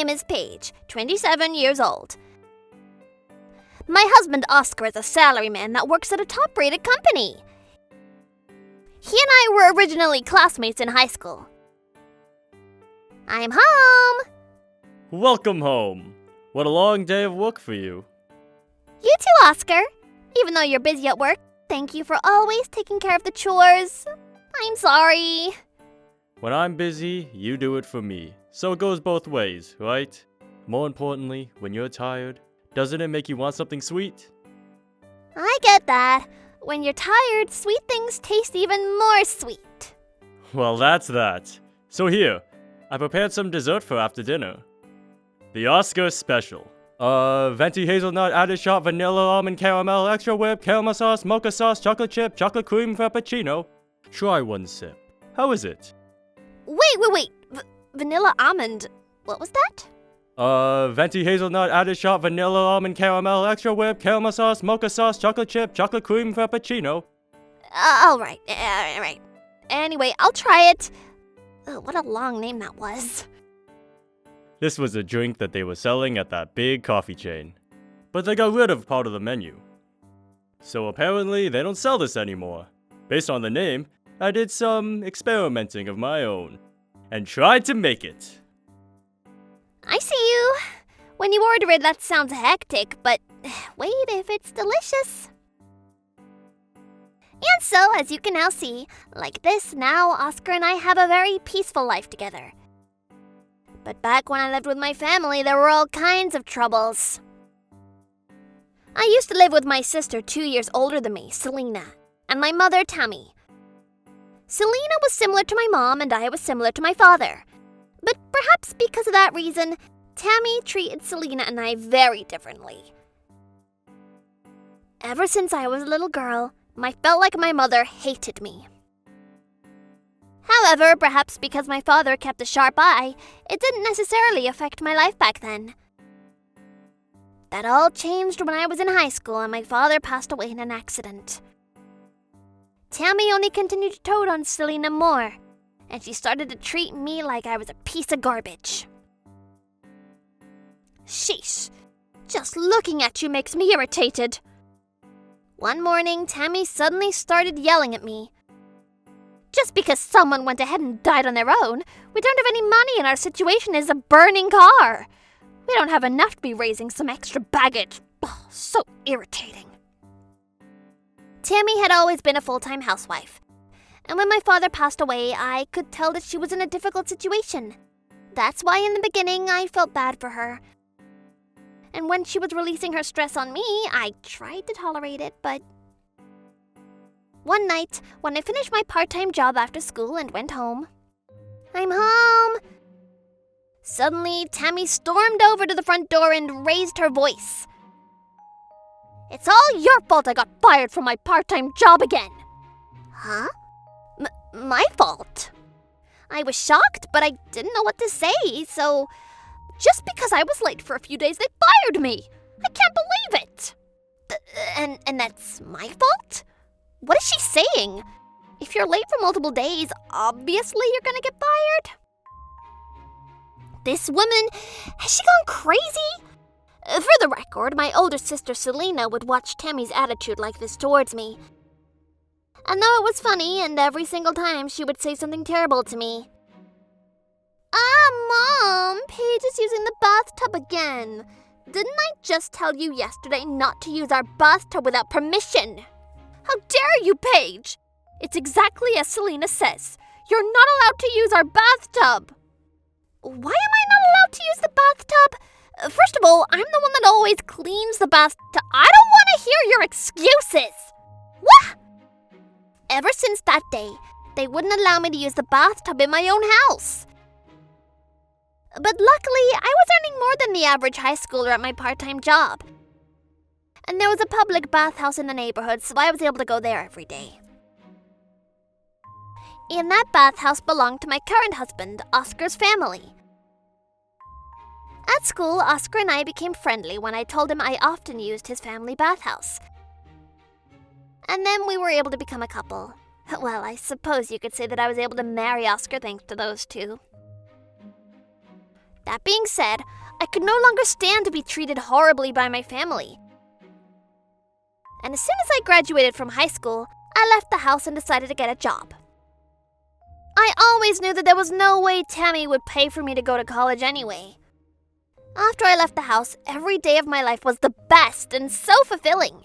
name is Paige, 27 years old. My husband Oscar is a salaryman that works at a top-rated company. He and I were originally classmates in high school. I'm home! Welcome home. What a long day of work for you. You too, Oscar. Even though you're busy at work, thank you for always taking care of the chores. I'm sorry. When I'm busy, you do it for me. So it goes both ways, right? More importantly, when you're tired, doesn't it make you want something sweet? I get that. When you're tired, sweet things taste even more sweet. Well, that's that. So here, I prepared some dessert for after dinner. The Oscar Special. Venti hazelnut, added shot, vanilla, almond caramel, extra whip, caramel sauce, mocha sauce, chocolate chip, chocolate cream frappuccino. Try one sip. How is it? Wait. Vanilla almond. What was that? Venti hazelnut, added shot, vanilla, almond caramel, extra whip, caramel sauce, mocha sauce, chocolate chip, chocolate cream frappuccino. Alright. Anyway, I'll try it. What a long name that was. This was a drink that they were selling at that big coffee chain. But they got rid of part of the menu. So apparently they don't sell this anymore. Based on the name, I did some experimenting of my own. And tried to make it. I see you. When you order it, that sounds hectic, but wait if it's delicious. And so, as you can now see, like this, now Oscar and I have a very peaceful life together. But back when I lived with my family, there were all kinds of troubles. I used to live with my sister 2 years older than me, Selena, and my mother, Tammy. Selena was similar to my mom and I was similar to my father. But perhaps because of that reason, Tammy treated Selena and I very differently. Ever since I was a little girl, I felt like my mother hated me. However, perhaps because my father kept a sharp eye, it didn't necessarily affect my life back then. That all changed when I was in high school and my father passed away in an accident. Tammy only continued to toad on Selena more, and she started to treat me like I was a piece of garbage. Sheesh, just looking at you makes me irritated. One morning, Tammy suddenly started yelling at me. Just because someone went ahead and died on their own, we don't have any money and our situation is a burning car. We don't have enough to be raising some extra baggage. Oh, so irritating. Tammy had always been a full-time housewife. And when my father passed away, I could tell that she was in a difficult situation. That's why in the beginning, I felt bad for her. And when she was releasing her stress on me, I tried to tolerate it, but... One night, when I finished my part-time job after school and went home. I'm home! Suddenly, Tammy stormed over to the front door and raised her voice. It's all your fault I got fired from my part-time job again. Huh? My fault? I was shocked, but I didn't know what to say, so... Just because I was late for a few days, they fired me! I can't believe it! And that's my fault? What is she saying? If you're late for multiple days, obviously you're gonna get fired. This woman, has she gone crazy? For the record, my older sister Selena would watch Tammy's attitude like this towards me. And though it was funny, and every single time she would say something terrible to me. Mom, Paige is using the bathtub again. Didn't I just tell you yesterday not to use our bathtub without permission? How dare you, Paige? It's exactly as Selena says. You're not allowed to use our bathtub. Why am I not allowed to use the bathtub? First of all, I'm the one that always cleans the bathtub. I don't want to hear your excuses. What? Ever since that day, they wouldn't allow me to use the bathtub in my own house. But luckily, I was earning more than the average high schooler at my part-time job. And there was a public bathhouse in the neighborhood, so I was able to go there every day. And that bathhouse belonged to my current husband, Oscar's family. At school, Oscar and I became friendly when I told him I often used his family bathhouse. And then we were able to become a couple. Well, I suppose you could say that I was able to marry Oscar thanks to those two. That being said, I could no longer stand to be treated horribly by my family. And as soon as I graduated from high school, I left the house and decided to get a job. I always knew that there was no way Tammy would pay for me to go to college anyway. After I left the house, every day of my life was the best and so fulfilling.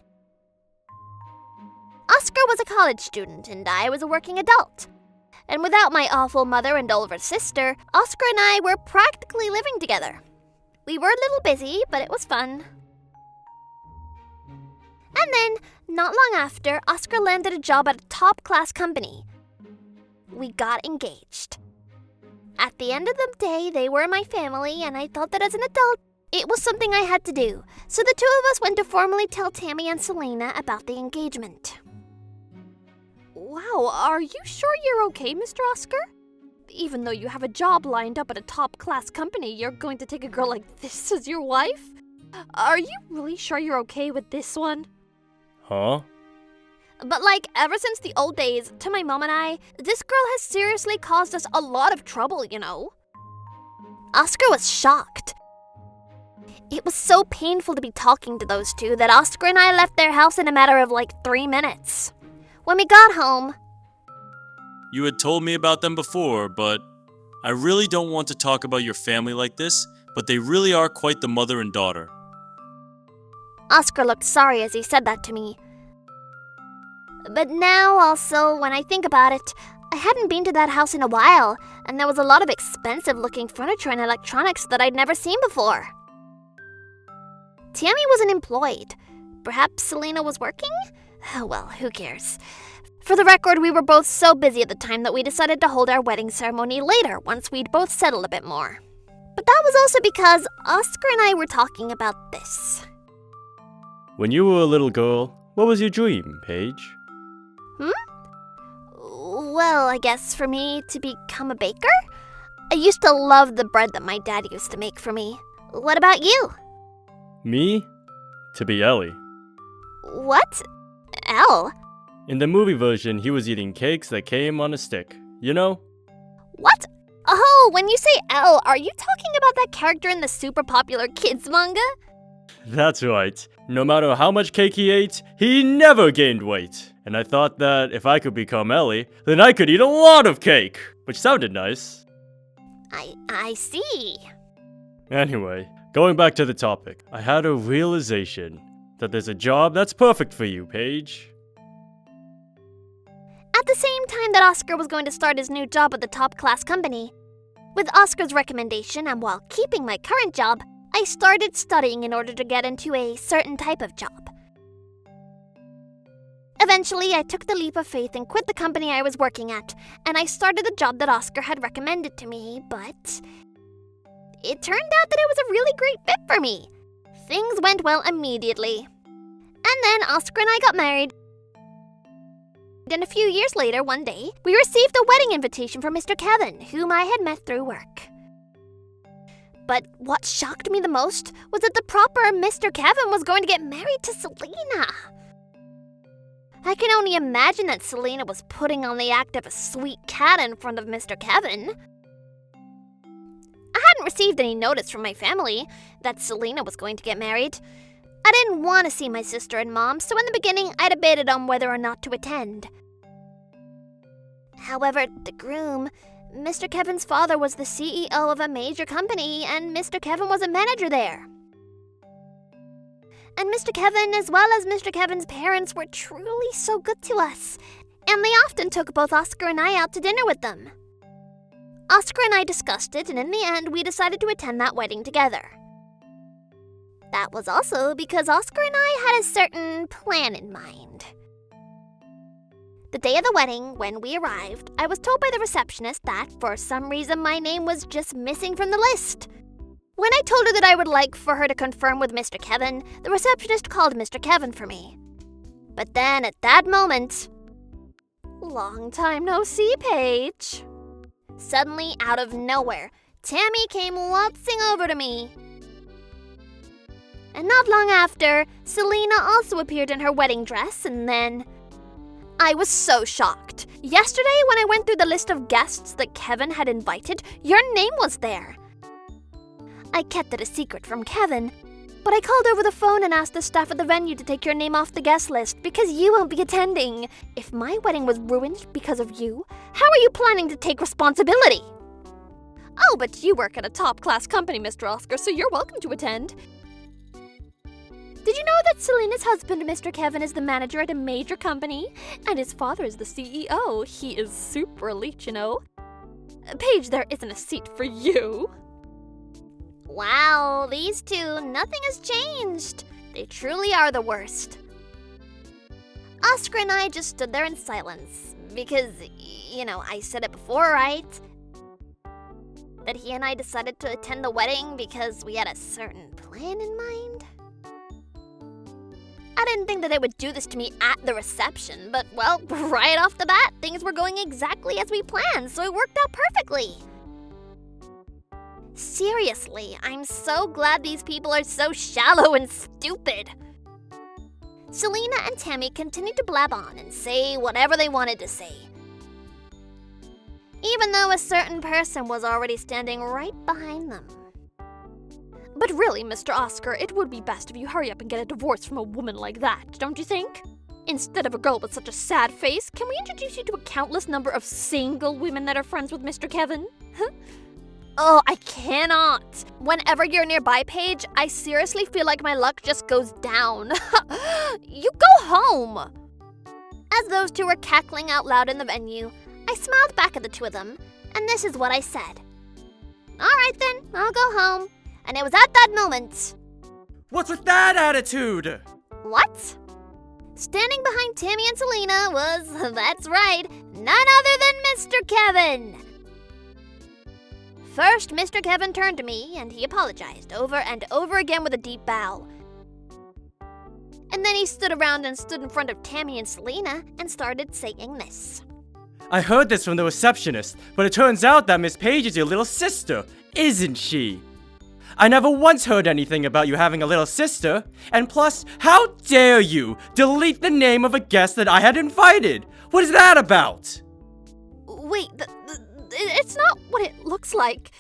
Oscar was a college student and I was a working adult. And without my awful mother and older sister, Oscar and I were practically living together. We were a little busy, but it was fun. And then, not long after, Oscar landed a job at a top-class company. We got engaged. At the end of the day, they were my family, and I thought that as an adult, it was something I had to do. So the two of us went to formally tell Tammy and Selena about the engagement. Wow, are you sure you're okay, Mr. Oscar? Even though you have a job lined up at a top-class company, you're going to take a girl like this as your wife? Are you really sure you're okay with this one? Huh? But ever since the old days, to my mom and I, this girl has seriously caused us a lot of trouble, you know? Oscar was shocked. It was so painful to be talking to those two that Oscar and I left their house in a matter of 3 minutes. When we got home... You had told me about them before, but I really don't want to talk about your family like this, but they really are quite the mother and daughter. Oscar looked sorry as he said that to me. But now, also, when I think about it, I hadn't been to that house in a while, and there was a lot of expensive-looking furniture and electronics that I'd never seen before. Tammy wasn't employed. Perhaps Selena was working? Well, who cares? For the record, we were both so busy at the time that we decided to hold our wedding ceremony later once we'd both settled a bit more. But that was also because Oscar and I were talking about this. When you were a little girl, what was your dream, Paige? Well, I guess for me to become a baker? I used to love the bread that my dad used to make for me. What about you? Me? To be Ellie. What? Elle? In the movie version, he was eating cakes that came on a stick. You know? What? Oh, when you say Elle, are you talking about that character in the super popular kids manga? That's right. No matter how much cake he ate, he never gained weight. And I thought that if I could become Ellie, then I could eat a lot of cake, which sounded nice. I see. Anyway, going back to the topic, I had a realization that there's a job that's perfect for you, Paige. At the same time that Oscar was going to start his new job at the top-class company, with Oscar's recommendation and while keeping my current job, I started studying in order to get into a certain type of job. Eventually, I took the leap of faith and quit the company I was working at, and I started the job that Oscar had recommended to me, but it turned out that it was a really great fit for me. Things went well immediately. And then Oscar and I got married. And a few years later, one day, we received a wedding invitation from Mr. Kevin, whom I had met through work. But what shocked me the most was that the proper Mr. Kevin was going to get married to Selena. I can only imagine that Selena was putting on the act of a sweet cat in front of Mr. Kevin. I hadn't received any notice from my family that Selena was going to get married. I didn't want to see my sister and mom, so in the beginning I debated on whether or not to attend. However, the groom, Mr. Kevin's father, was the CEO of a major company, and Mr. Kevin was a manager there. And Mr. Kevin, as well as Mr. Kevin's parents, were truly so good to us, and they often took both Oscar and I out to dinner with them. Oscar and I discussed it, and in the end, we decided to attend that wedding together. That was also because Oscar and I had a certain plan in mind. The day of the wedding, when we arrived, I was told by the receptionist that, for some reason, my name was just missing from the list. When I told her that I would like for her to confirm with Mr. Kevin, the receptionist called Mr. Kevin for me. But then, at that moment... Long time no see, Paige. Suddenly, out of nowhere, Tammy came waltzing over to me. And not long after, Selena also appeared in her wedding dress, and then... I was so shocked. Yesterday, when I went through the list of guests that Kevin had invited, your name was there. I kept it a secret from Kevin, but I called over the phone and asked the staff at the venue to take your name off the guest list because you won't be attending. If my wedding was ruined because of you, how are you planning to take responsibility? Oh, but you work at a top-class company, Mr. Oscar, so you're welcome to attend. Did you know that Selena's husband, Mr. Kevin, is the manager at a major company? And his father is the CEO. He is super elite, you know. Paige, there isn't a seat for you. Wow, these two, nothing has changed. They truly are the worst. Oscar and I just stood there in silence because, I said it before, right? That he and I decided to attend the wedding because we had a certain plan in mind. I didn't think that they would do this to me at the reception, but, well, right off the bat, things were going exactly as we planned, so it worked out perfectly. Seriously, I'm so glad these people are so shallow and stupid. Selena and Tammy continued to blab on and say whatever they wanted to say, even though a certain person was already standing right behind them. But really, Mr. Oscar, it would be best if you hurry up and get a divorce from a woman like that, don't you think? Instead of a girl with such a sad face, can we introduce you to a countless number of single women that are friends with Mr. Kevin? Huh? Oh, I cannot. Whenever you're nearby, Paige, I seriously feel like my luck just goes down. You go home. As those two were cackling out loud in the venue, I smiled back at the two of them, and this is what I said. All right then, I'll go home. And it was at that moment. What's with that attitude? What? Standing behind Tammy and Selena was, that's right, none other than Mr. Kevin. First, Mr. Kevin turned to me and he apologized over and over again with a deep bow. And then he stood around and stood in front of Tammy and Selena and started saying this. I heard this from the receptionist, but it turns out that Miss Paige is your little sister, isn't she? I never once heard anything about you having a little sister, and plus, how dare you delete the name of a guest that I had invited? What is that about? Wait, it's not what it looks like.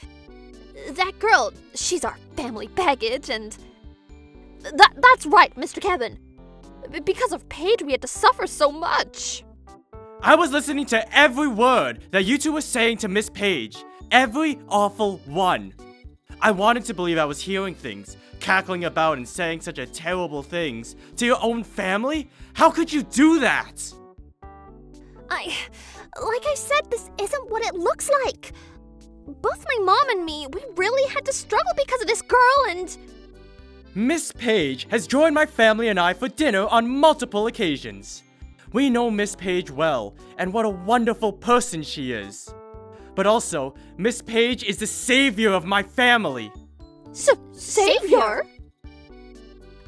That girl, she's our family baggage, and that's right, Mr. Kevin. Because of Paige, we had to suffer so much. I was listening to every word that you two were saying to Miss Paige. Every awful one. I wanted to believe I was hearing things, cackling about and saying such a terrible things to your own family? How could you do that? Like I said, this isn't what it looks like. Both my mom and me, we really had to struggle because of this girl and... Miss Paige has joined my family and I for dinner on multiple occasions. We know Miss Paige well, and what a wonderful person she is. But also, Miss Paige is the savior of my family. Savior?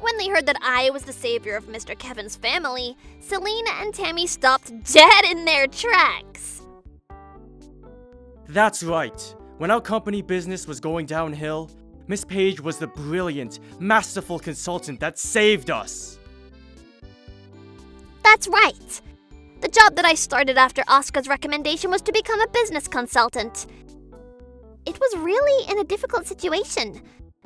When they heard that I was the savior of Mr. Kevin's family, Selena and Tammy stopped dead in their tracks. That's right. When our company business was going downhill, Miss Paige was the brilliant, masterful consultant that saved us. That's right. The job that I started after Oscar's recommendation was to become a business consultant. It was really in a difficult situation.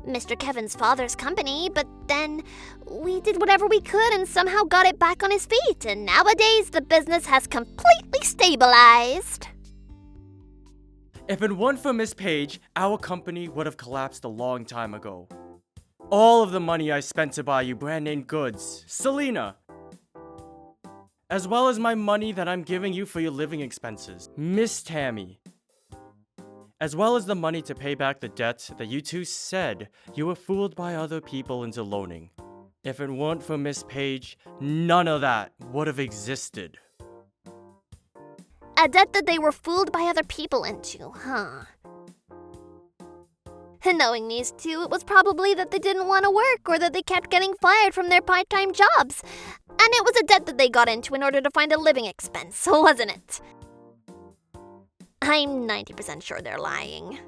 Mr. Kevin's father's company, but then we did whatever we could and somehow got it back on his feet, and nowadays the business has completely stabilized. If it weren't for Miss Paige, our company would have collapsed a long time ago. All of the money I spent to buy you brand name goods, Selena, as well as my money that I'm giving you for your living expenses, Miss Tammy, as well as the money to pay back the debt that you two said you were fooled by other people into loaning. If it weren't for Miss Paige, none of that would have existed. A debt that they were fooled by other people into, huh? Knowing these two, it was probably that they didn't want to work or that they kept getting fired from their part-time jobs. And it was a debt that they got into in order to find a living expense, wasn't it? I'm 90% sure they're lying.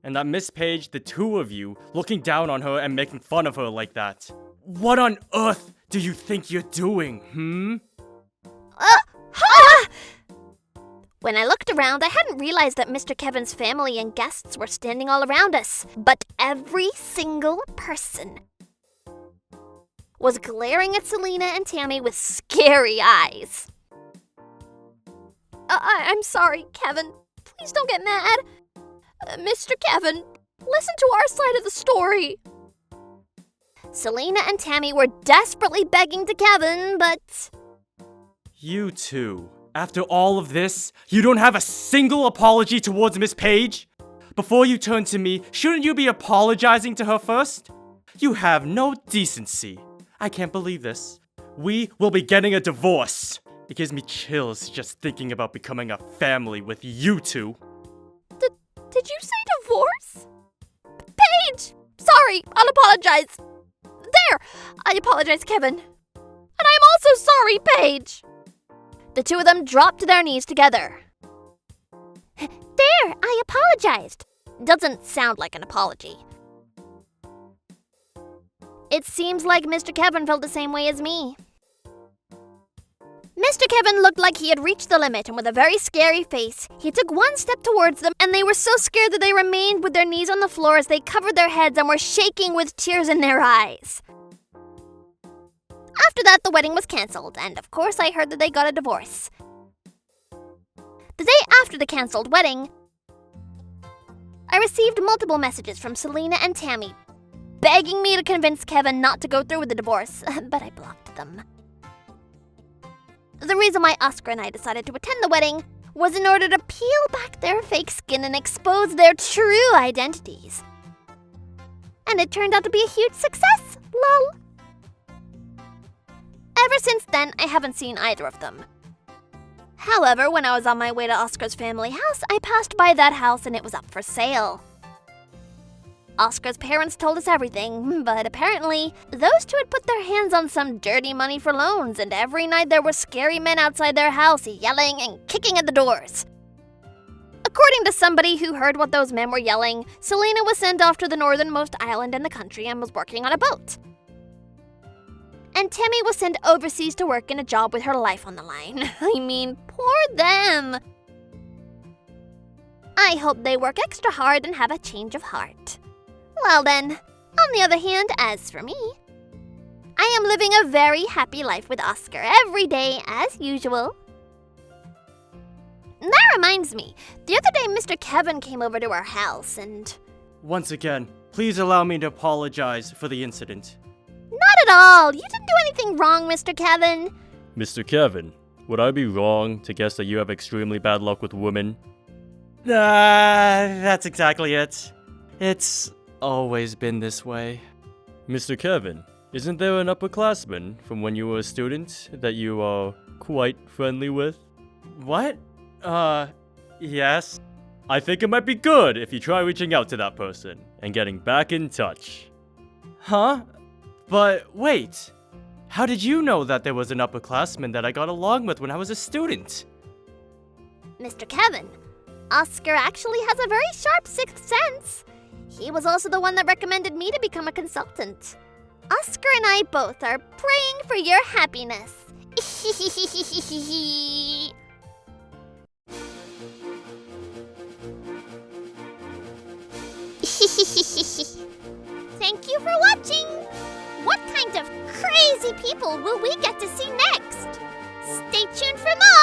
And that Miss Paige, the two of you, looking down on her and making fun of her like that. What on earth do you think you're doing, When I looked around, I hadn't realized that Mr. Kevin's family and guests were standing all around us. But every single person was glaring at Selena and Tammy with scary eyes. I'm sorry, Kevin. Please don't get mad. Mr. Kevin, listen to our side of the story. Selena and Tammy were desperately begging to Kevin, but... You two, after all of this, you don't have a single apology towards Miss Page? Before you turn to me, shouldn't you be apologizing to her first? You have no decency. I can't believe this. We will be getting a divorce. It gives me chills just thinking about becoming a family with you two. Did you say divorce? Paige! Sorry, I'll apologize. There! I apologize, Kevin. And I'm also sorry, Paige! The two of them dropped to their knees together. There! I apologized. Doesn't sound like an apology. It seems like Mr. Kevin felt the same way as me. Mr. Kevin looked like he had reached the limit, and with a very scary face, he took one step towards them, and they were so scared that they remained with their knees on the floor as they covered their heads and were shaking with tears in their eyes. After that, the wedding was cancelled, and of course I heard that they got a divorce. The day after the cancelled wedding, I received multiple messages from Selena and Tammy, begging me to convince Kevin not to go through with the divorce, but I blocked them. The reason why Oscar and I decided to attend the wedding was in order to peel back their fake skin and expose their true identities. And it turned out to be a huge success, lol. Ever since then, I haven't seen either of them. However, when I was on my way to Oscar's family house, I passed by that house and it was up for sale. Oscar's parents told us everything, but apparently, those two had put their hands on some dirty money for loans, and every night there were scary men outside their house yelling and kicking at the doors. According to somebody who heard what those men were yelling, Selena was sent off to the northernmost island in the country and was working on a boat. And Tammy was sent overseas to work in a job with her life on the line. I mean, poor them. I hope they work extra hard and have a change of heart. Well then, on the other hand, as for me, I am living a very happy life with Oscar every day as usual. That reminds me, the other day Mr. Kevin came over to our house and... Once again, please allow me to apologize for the incident. Not at all! You didn't do anything wrong, Mr. Kevin. Mr. Kevin, would I be wrong to guess that you have extremely bad luck with women? That's exactly it. It's always been this way. Mr. Kevin, isn't there an upperclassman from when you were a student that you are quite friendly with? What? Yes. I think it might be good if you try reaching out to that person and getting back in touch. Huh? But wait, how did you know that there was an upperclassman that I got along with when I was a student? Mr. Kevin, Oscar actually has a very sharp sixth sense. He was also the one that recommended me to become a consultant. Oscar and I both are praying for your happiness. Thank you for watching! What kind of crazy people will we get to see next? Stay tuned for more!